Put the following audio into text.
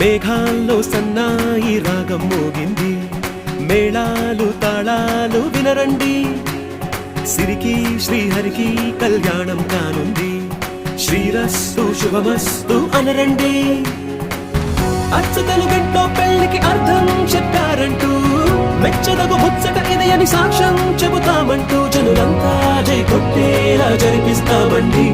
మేఘాల్లో సన్నాయి రాగం మోగింది, మేళాలు తాళాలు వినరండి. సిరికి శ్రీహరికి కళ్యాణం కానుంది, శ్రీరస్తు శుభమస్తు అనరండి. అచ్చతలు గంటో పెళ్లికి అర్థం చెప్పారంటూ, మెచ్చదగు ముచ్చట ఇది అని సాక్ష్యం చెబుతామంటూ, జనులంతా జై కొట్టేలా జరిపిస్తామండి.